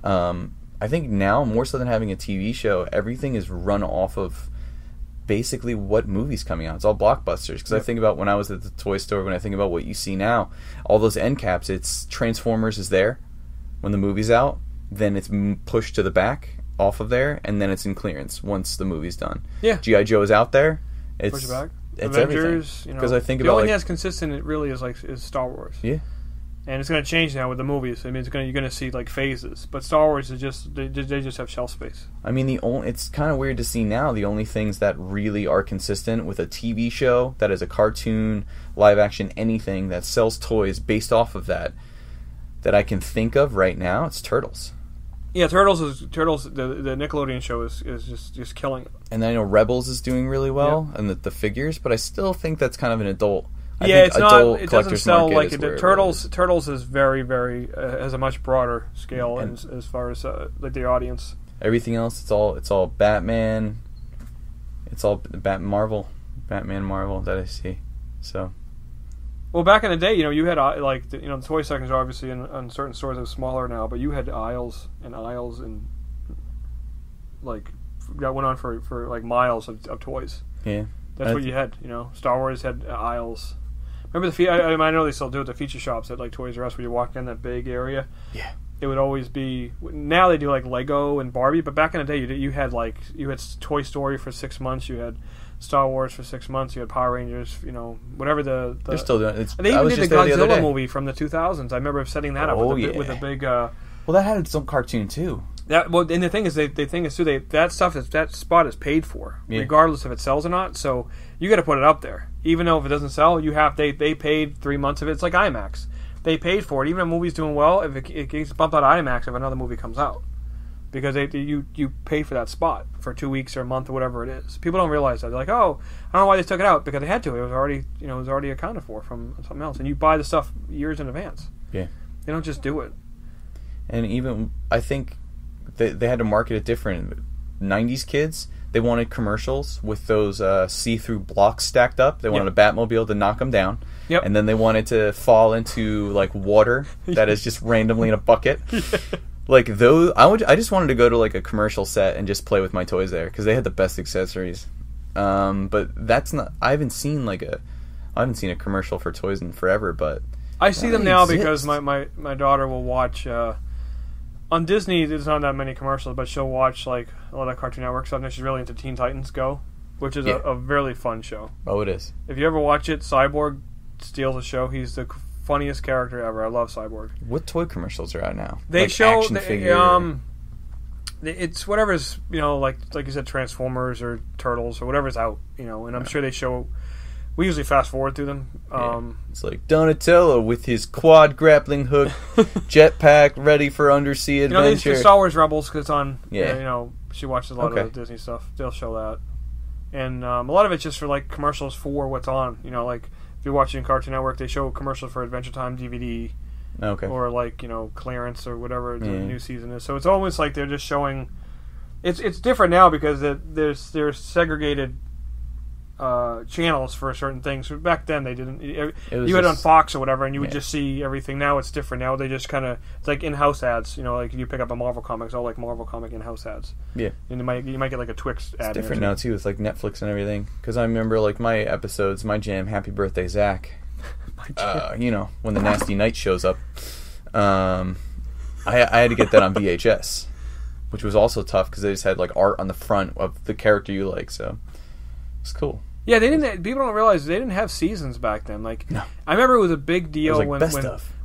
I think now more so than having a TV show, everything is run off of basically what movie's coming out. It's all blockbusters. Because I think about when I was at the toy store, when I think about what you see now, all those end caps. It's Transformers is there. When the movie's out, then it's pushed to the back off of there, and then it's in clearance once the movie's done. Yeah. G.I. Joe is out there. It's push it back. It's Avengers, everything. Because I think the about only thing that's consistent. It really is Star Wars. Yeah. And it's going to change now with the movies. I mean, you're going to see like phases. But Star Wars is just they just have shelf space. I mean, it's kind of weird to see now the only things that really are consistent with a TV show that is a cartoon, live action, anything that sells toys based off of that I can think of right now. It's Turtles. Yeah, Turtles. The Nickelodeon show is just killing it. And I know Rebels is doing really well, and the figures, but I still think that's kind of an adult. It's not. It doesn't sell like it. Turtles is very, very has a much broader scale as far as like the audience. Everything else, it's all Batman. It's all Marvel that I see. So. Well, back in the day, you had the toy sections are obviously in certain stores are smaller now, but you had aisles and like that went on for like miles of toys. Yeah, that's what you had. Star Wars had aisles. Remember I know they still do it. The feature shops at like Toys R Us where you walk in that big area. Yeah, it would always be. Now they do like Lego and Barbie, but back in the day you had Toy Story for 6 months. You had Star Wars for 6 months. You had Power Rangers. Whatever they're still doing it. They even did the Godzilla movie from the 2000s. I remember setting that up with a big. Well, that had its own cartoon too. And the thing is, that spot is paid for, regardless if it sells or not. So you got to put it up there, even though if it doesn't sell, they paid 3 months of it. It's like IMAX. They paid for it, even if a movie's doing well. If it gets bumped out of IMAX, if another movie comes out, because you pay for that spot for 2 weeks or a month or whatever it is. People don't realize that. They're like, oh, I don't know why they took it out, because they had to. It was already accounted for from something else, and you buy the stuff years in advance. Yeah, they don't just do it. And even I think. They had to market it different. 90s kids, they wanted commercials with those see-through blocks stacked up. They wanted a Batmobile to knock them down. Yep. And then they wanted to fall into like water that is just randomly in a bucket. Like those, I just wanted to go to like a commercial set and just play with my toys there because they had the best accessories. But that's not. I haven't seen a commercial for toys in forever. But I see them now because my daughter will watch. On Disney, there's not that many commercials, but she'll watch like a lot of Cartoon Network stuff, and she's really into Teen Titans Go, which is a really fun show. Oh, it is. If you ever watch it, Cyborg steals the show. He's the funniest character ever. I love Cyborg. What toy commercials are out now? They like show action figure. It's whatever's like you said, Transformers or Turtles or whatever's out. And I'm sure they show. We usually fast forward through them. It's like Donatello with his quad grappling hook, jetpack, ready for undersea adventure. The Star Wars Rebels, because it's on. Yeah. She watches a lot of the Disney stuff. They'll show that, and a lot of it's just for like commercials for what's on. Like if you're watching Cartoon Network, they show commercials for Adventure Time DVD. Okay. Or like clearance or whatever the new season is. So it's almost like they're just showing. It's different now because there's segregated. Channels for certain things. Back then they didn't. You had it on Fox or whatever, and you would just see everything. Now it's different. Now they just kind of it's like in-house ads. Like if you pick up a Marvel comic, it's all like Marvel comic in-house ads. Yeah, and you might get like a Twix ad. It's different now too. It's like Netflix and everything. Because I remember like my episodes, my jam, Happy Birthday Zach. When the Nasty Knight shows up, I had to get that on VHS, which was also tough because they just had like art on the front of the character you like. So it's cool. Yeah, they didn't. People don't realize they didn't have seasons back then. Like, no. I remember it was a big deal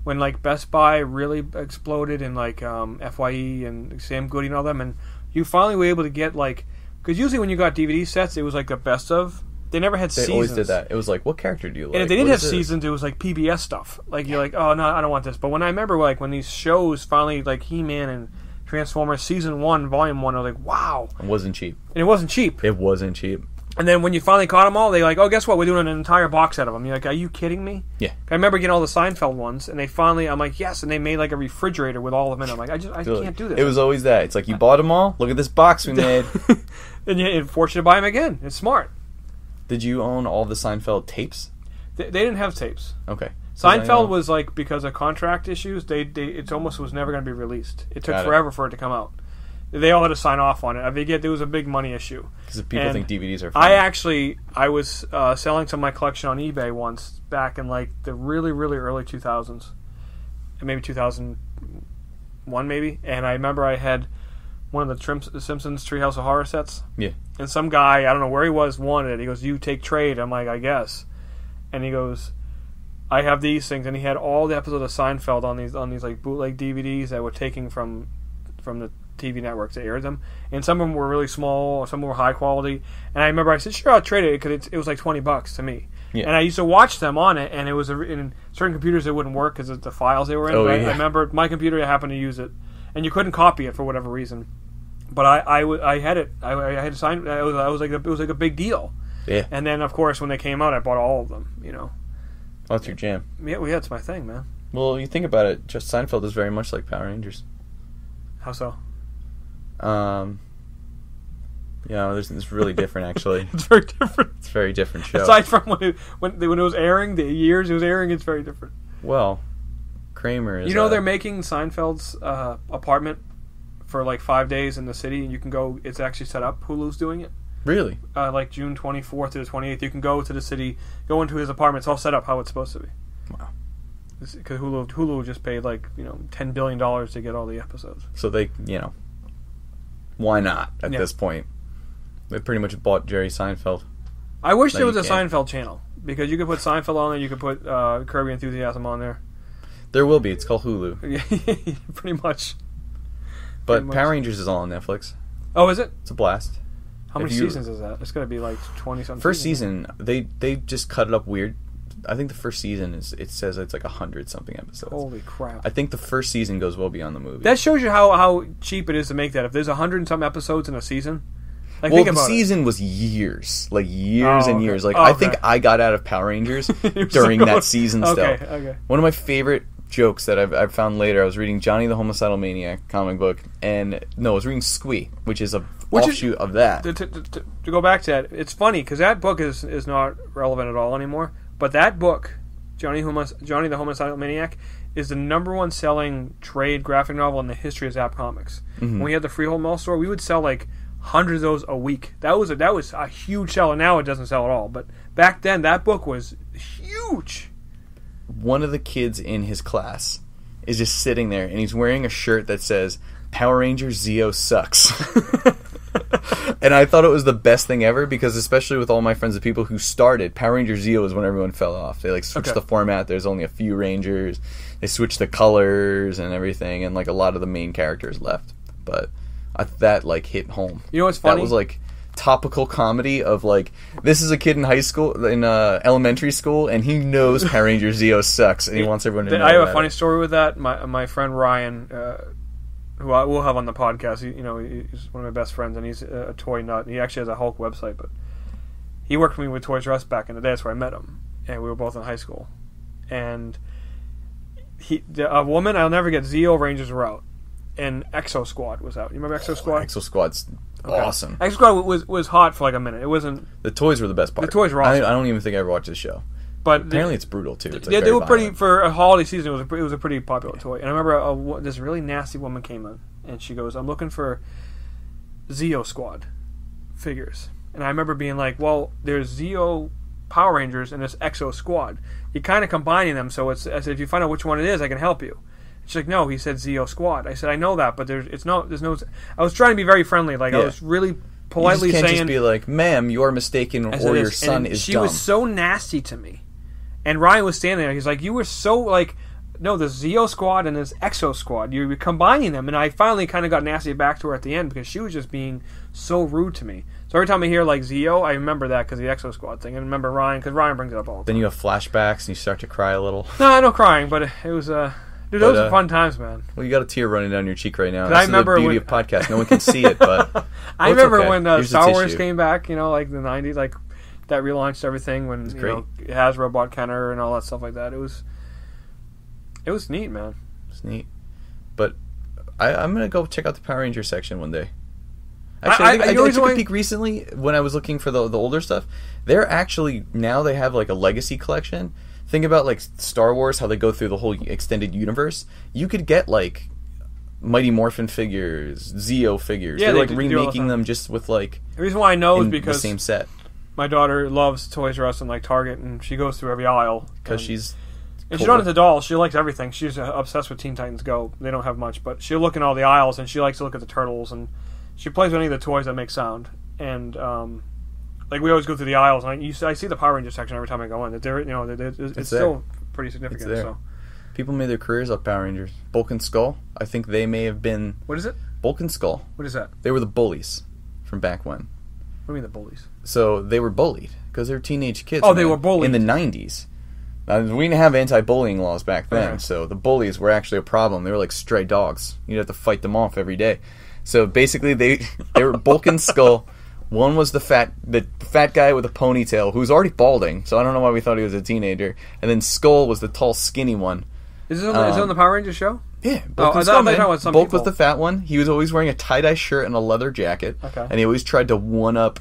when like Best Buy really exploded, and like FYE and Sam Goody and all them, and you finally were able to get like because usually when you got DVD sets, it was like the best of. They never had seasons. They always did that. It was like, what character do you like? And if they didn't have seasons, it was like PBS stuff. Like you're like, oh no, I don't want this. But when I remember like when these shows finally like He-Man and Transformers Season 1, Volume 1, I was like, wow. It wasn't cheap. And it wasn't cheap. It wasn't cheap. And then when you finally caught them all, they like, oh, guess what? We're doing an entire box set of them. You're like, are you kidding me? Yeah. I remember getting all the Seinfeld ones, and they finally, I'm like, yes, and they made like a refrigerator with all of them in. I'm like, I can't do this. It was always that. It's like, you bought them all? Look at this box we made. And you're forced to buy them again. It's smart. Did you own all the Seinfeld tapes? They didn't have tapes. Okay. Seinfeld was like, because of contract issues, it almost was never going to be released. It took forever for it to come out. They all had to sign off on it. There was a big money issue. Because people think DVDs are fun. I was selling some of my collection on eBay once back in like the really, really early 2000s. Maybe 2001 maybe. And I remember I had one of the Simpsons Treehouse of Horror sets. Yeah. And some guy, I don't know where he was, wanted it. He goes, you take trade? I'm like, I guess. And he goes, I have these things, and he had all the episodes of Seinfeld on these like bootleg DVDs that were taken from the TV networks that aired them, and some of them were really small, some were high quality. And I remember I said, "Sure, I'll trade it," because it was like $20 to me. Yeah. And I used to watch them on it, and it was in certain computers it wouldn't work because of the files they were in. I remember my computer happened to use it, and you couldn't copy it for whatever reason. But I had it. I had to sign. It was like a big deal. Yeah. And then of course when they came out, I bought all of them. You know. Oh, that's your jam. Yeah, it's my thing, man. Well, you think about it, just Seinfeld is very much like Power Rangers. How so? It's really different, actually. It's very different. It's a very different show. Aside from when it was airing, the years it was airing, it's very different. Well, Kramer is... You know they're making Seinfeld's apartment for like 5 days in the city, and you can go... It's actually set up. Hulu's doing it. Really? Like June 24th to the 28th, you can go to the city, go into his apartment. It's all set up how it's supposed to be. Wow. Because Hulu just paid like $10 billion to get all the episodes. So they, why not at this point? They pretty much bought Jerry Seinfeld. I wish there was a Seinfeld channel, because you could put Seinfeld on there, you could put Curb Your Enthusiasm on there. There will be. It's called Hulu. Yeah, pretty much. But Power Rangers is all on Netflix. Oh, is it? It's a blast. How many seasons is that? It's got to be like 20-something. First season, they just cut it up weird. I think the first season it says it's like 100-something episodes. Holy crap! I think the first season goes well beyond the movie. That shows you how cheap it is to make that. If there's 100 and some episodes in a season, like, well, the season was years, like years and years. Like I think I got out of Power Rangers during that season. Okay. One of my favorite jokes that I've found later. I was reading Johnny the Homicidal Maniac comic book, and I was reading Squee, which is a offshoot of that. To go back to that, it's funny because that book is not relevant at all anymore. But that book, Johnny the Homicidal Maniac, is the #1 selling trade graphic novel in the history of Zapp Comics. Mm-hmm. When we had the Freehold Mall store, we would sell like hundreds of those a week. That was a huge seller. Now it doesn't sell at all. But back then, that book was huge. One of the kids in his class is just sitting there, and he's wearing a shirt that says, "Power Rangers Zeo sucks." And I thought it was the best thing ever, because especially with all my friends, the people who started, Power Rangers Zeo is when everyone fell off. They switched the format. There's only a few Rangers. They switched the colors and everything, and like a lot of the main characters left. But that hit home. You know what's funny? That was like topical comedy of like, this is a kid in high school, in elementary school, and he knows Power Rangers Zeo sucks, and he wants everyone to know. I have a funny story with that. My friend Ryan, who I will have on the podcast, he's one of my best friends, and he's a toy nut. He actually has a Hulk website, but he worked for me with Toys R Us back in the day. That's where I met him, and we were both in high school. And a woman I'll never get, Zeo Rangers were out, and Exo Squad was out. You remember Exo Squad? Exo Squad's awesome. Exo Squad was hot for like a minute. It wasn't. The toys were the best part. The toys were awesome. I don't even think I ever watched the show. But apparently it's brutal too. It's they were pretty for a holiday season. It was a pretty popular toy. And I remember this really nasty woman came in, and she goes, "I'm looking for Zeo Squad figures." And I remember being like, "Well, there's Zeo Power Rangers and there's Exo Squad. You're kind of combining them, so I said, if you find out which one it is, I can help you." She's like, "No, he said Zeo Squad." I said, "I know that, but there's no." I was trying to be very friendly, I was really politely you just can't saying, just be like, "Ma'am, you're mistaken," or "Your son is dumb." She was so nasty to me. And Ryan was standing there. He's like, "You were so no, there's Zeo Squad and there's Exo Squad. You're combining them." And I finally kind of got nasty back to her at the end because she was just being so rude to me. So every time I hear Zeo, I remember that because the Exo Squad thing. And I remember Ryan, because Ryan brings it up all the time. Then you have flashbacks and you start to cry a little. No crying, but it was those were fun times, man. Well, you got a tear running down your cheek right now. I remember the beauty of podcast. No one can see it, but I remember when Star Wars came back. Like the '90s, that relaunched everything when Hasbro bought Kenner and all that stuff like that. It was neat, man. It's neat. But I'm gonna go check out the Power Ranger section one day. Actually, I took a peek recently when I was looking for the older stuff. They're actually now they have a legacy collection. Think about Star Wars, how they go through the whole extended universe. You could get Mighty Morphin figures, Zeo figures. Yeah, they're remaking them just with The reason why I know is because the same set. My daughter loves Toys R Us and Target, and she goes through every aisle. Because she's... And she's not into dolls. She likes everything. She's obsessed with Teen Titans Go. They don't have much, but she'll look in all the aisles, and she likes to look at the turtles, and she plays with any of the toys that make sound. And we always go through the aisles, and I see the Power Ranger section every time I go in. It's still pretty significant. It's there. So People made their careers off Power Rangers. Bulk and Skull, I think they may have been... what is it? Bulk and Skull. What is that? They were the bullies from back when. What do you mean the bullies? So they were bullied because they were teenage kids. Oh, they were bullied. In the 90s. Now, we didn't have anti-bullying laws back then, Okay. so the bullies were actually a problem. They were like stray dogs. You'd have to fight them off every day. So basically, they were Bulk and Skull. One was the fat guy with a ponytail who was already balding, so I don't know why we thought he was a teenager. And then Skull was the tall, skinny one. Is it on the Power Rangers show? Yeah, Oh, Bulk I and thought Skull, they were talking man. about some Bulk people. was the fat one. He was always wearing a tie-dye shirt and a leather jacket. Okay. And he always tried to one-up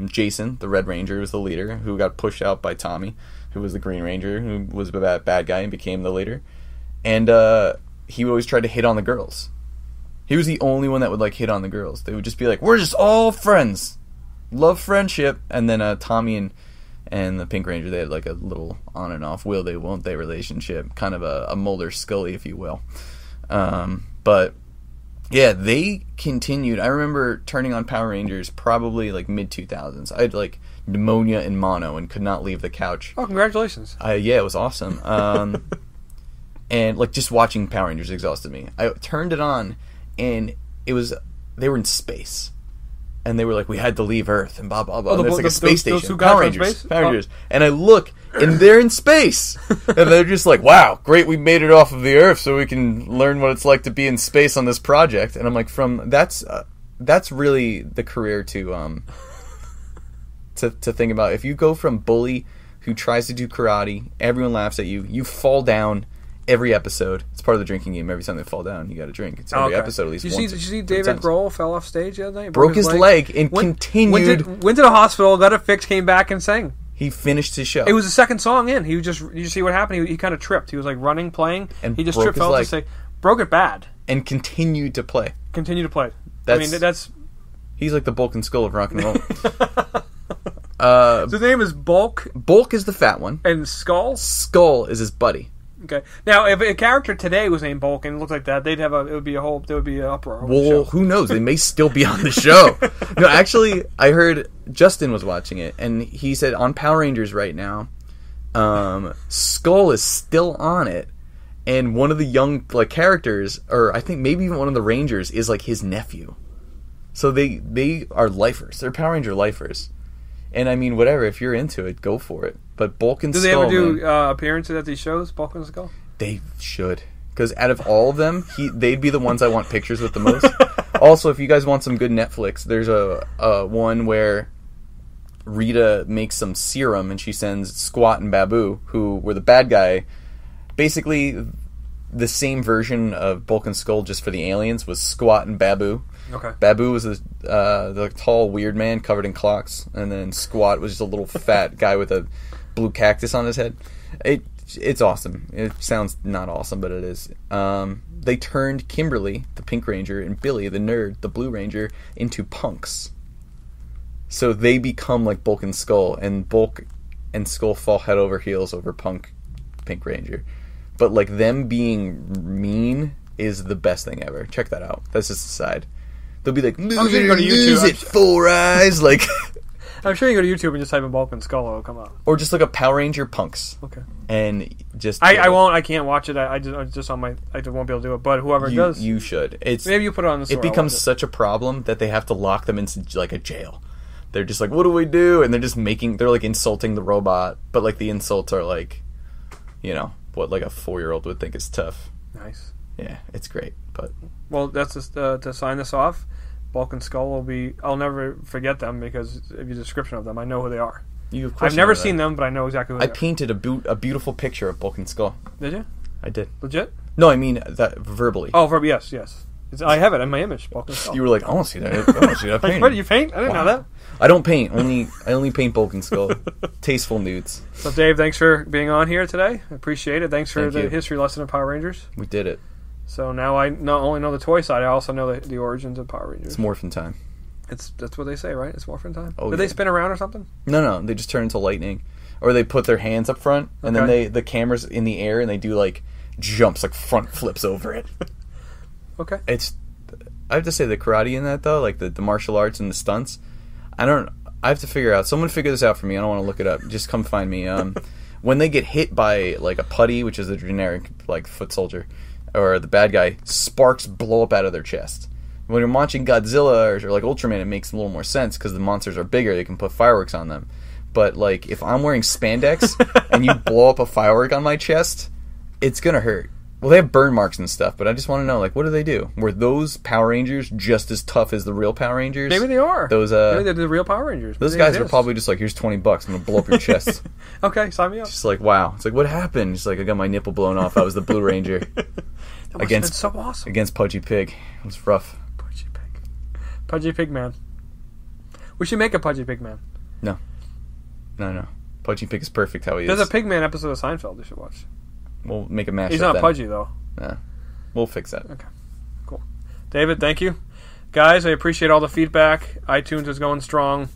Jason, the Red Ranger, who was the leader, who got pushed out by Tommy, who was the Green Ranger, who was a bad guy and became the leader. And he always tried to hit on the girls. He was the only one that would like hit on the girls. They would just be like, "We're just all friends, love friendship." And then Tommy and the Pink Ranger, they had like a little on and off will they won't they relationship, kind of a Mulder Scully, if you will. But yeah, they continued. I remember turning on Power Rangers probably like mid 2000s. I had like pneumonia and mono and could not leave the couch. Oh, congratulations! Yeah, it was awesome. And like just watching Power Rangers exhausted me. I turned it on, and they were in space, and they were like, we had to leave Earth, and blah blah blah. And it's like a space station. Those two guys Power in Rangers, space? Power Rangers, and I look, and they're in space, and they're just like, wow, great, we made it off of the Earth, so we can learn what it's like to be in space on this project. And I'm like, that's really the career to think about. If you go from bully who tries to do karate, everyone laughs at you, you fall down every episode. It's part of the drinking game. Every time they fall down, you got to drink. It's every episode at least once. Did you see David Grohl fell off stage the other night? Broke his leg and continued. Went to the hospital, got it fixed, came back and sang. He finished his show. It was the second song in. Did you see what happened? He kind of tripped. He was like running, playing, and he just broke tripped, fell off the stage, broke it bad, and continued to play. That's. He's like the Bulk and Skull of rock and roll. So his name is Bulk. Bulk is the fat one, and Skull. Skull is his buddy. Okay. Now, if a character today was named Bulk and looked like that, there would be an uproar. Well, who knows? They may still be on the show. No, actually, I heard Justin was watching it, and he said on Power Rangers right now, Skull is still on it, and one of the young like characters, or I think maybe even one of the Rangers, is like his nephew. So they are lifers. They're Power Ranger lifers. And I mean, whatever. If you're into it, go for it. But Bulk and Skull, do they ever do appearances at these shows, Bulk and Skull? They should, because out of all of them, they'd be the ones I want pictures with the most. Also, if you guys want some good Netflix, there's a one where Rita makes some serum and she sends Squat and Babu, who were the bad guy. Basically, the same version of Bulk and Skull, just for the aliens, was Squat and Babu. Okay. Babu was the tall weird man covered in clocks, and then Squat was just a little fat guy with a blue cactus on his head. It's awesome. It sounds not awesome, but it is. They turned Kimberly, the Pink Ranger, and Billy, the nerd, the Blue Ranger, into punks. So they become like Bulk and Skull, and Bulk and Skull fall head over heels over Pink Ranger. But like them being mean is the best thing ever. Check that out. That's just a side. They'll be like, I'm sure you go to YouTube. lose it, Four Eyes, like. I'm sure you go to YouTube and just type in Bulk and Skull, it'll come up. Or just like a Power Ranger punks. Okay. And just I can't watch it. I just on my I won't be able to do it. But whoever does, you should. Maybe you put it on the store. It becomes such a problem that they have to lock them into like a jail. They're just like, what do we do? And they're like insulting the robot, but like the insults are like, what like a 4-year-old would think is tough. Nice. Yeah, it's great. But well, that's just to sign this off. Bulk and Skull will be. I'll never forget them because of your description of them. I know who they are. I've never seen them, but I know exactly who they are. I painted a beautiful picture of Bulk and Skull. Did you? I did. Legit? No, I mean that verbally. Oh, verbally, yes. I have it in my image, Bulk and Skull. You were like, I want to see that. I want to see that painting. What, you paint? I didn't know that. I don't paint. I only paint Bulk and Skull. Tasteful nudes. So, Dave, thanks for being on here today. I appreciate it. Thanks for the history lesson of Power Rangers. We did it. So now I not only know the toy side, I also know the origins of Power Rangers. It's Morphin Time. That's what they say, right? It's Morphin Time. Oh, Did they spin around or something? No. They just turn into lightning, or they put their hands up front, and then the camera's in the air, and they do like jumps, like front flips over it. Okay. I have to say the karate in that though, like the martial arts and the stunts. I have to figure out. Someone figure this out for me. I don't want to look it up. Just come find me. when they get hit by like a putty, which is a generic like foot soldier, or the bad guy, sparks blow up out of their chest. When you're watching Godzilla or like Ultraman, it makes a little more sense because the monsters are bigger. They can put fireworks on them. But like if I'm wearing spandex and you blow up a firework on my chest, it's gonna hurt. Well, they have burn marks and stuff, but I just want to know, like, what do they do? Were those Power Rangers just as tough as the real Power Rangers? Maybe they are. Maybe they're the real Power Rangers. Those guys are probably just like, here's $20. I'm gonna blow up your chest. Okay, sign me up. Just like, wow. It's like, what happened? Just like, I got my nipple blown off. I was the Blue Ranger. That must have been so awesome. Against Pudgy Pig. It was rough. Pudgy Pig. Pudgy Pig Man. We should make a Pudgy Pig Man. No. Pudgy Pig is perfect how he is. There's a Pigman episode of Seinfeld you should watch. We'll make a mashup. He's not pudgy though. Nah. We'll fix that. Okay. Cool. David, thank you. Guys, I appreciate all the feedback. iTunes is going strong.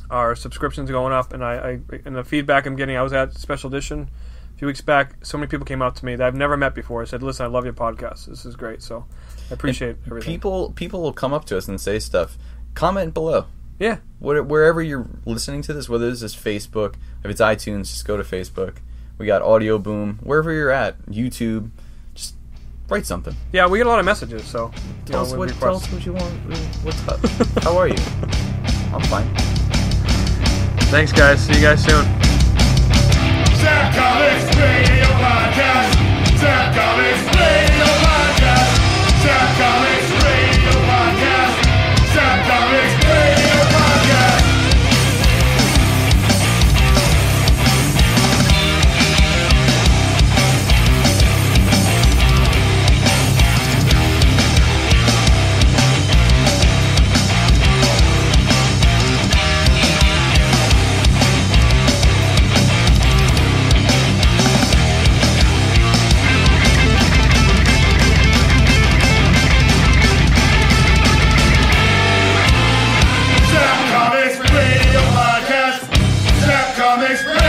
Our subscriptions are going up, and and the feedback I'm getting. I was at Special Edition a few weeks back. So many people came up to me that I've never met before. I said, "Listen, I love your podcast. This is great." So I appreciate everything. People will come up to us and say stuff. Comment below. Yeah. Wherever you're listening to this, whether this is Facebook, if it's iTunes, just go to Facebook. We got Audio Boom. Wherever you're at, YouTube, just write something. Yeah, we get a lot of messages, so tell us what you want. What's up? How are you? I'm fine. Thanks, guys. See you guys soon. Zapp Comics Radio Podcast. Zapp Comics Radio Podcast. Zapp Comics Radio Podcast. Zapp Comics Radio Podcast. Comics Radio Podcast. Zapp Comics Radio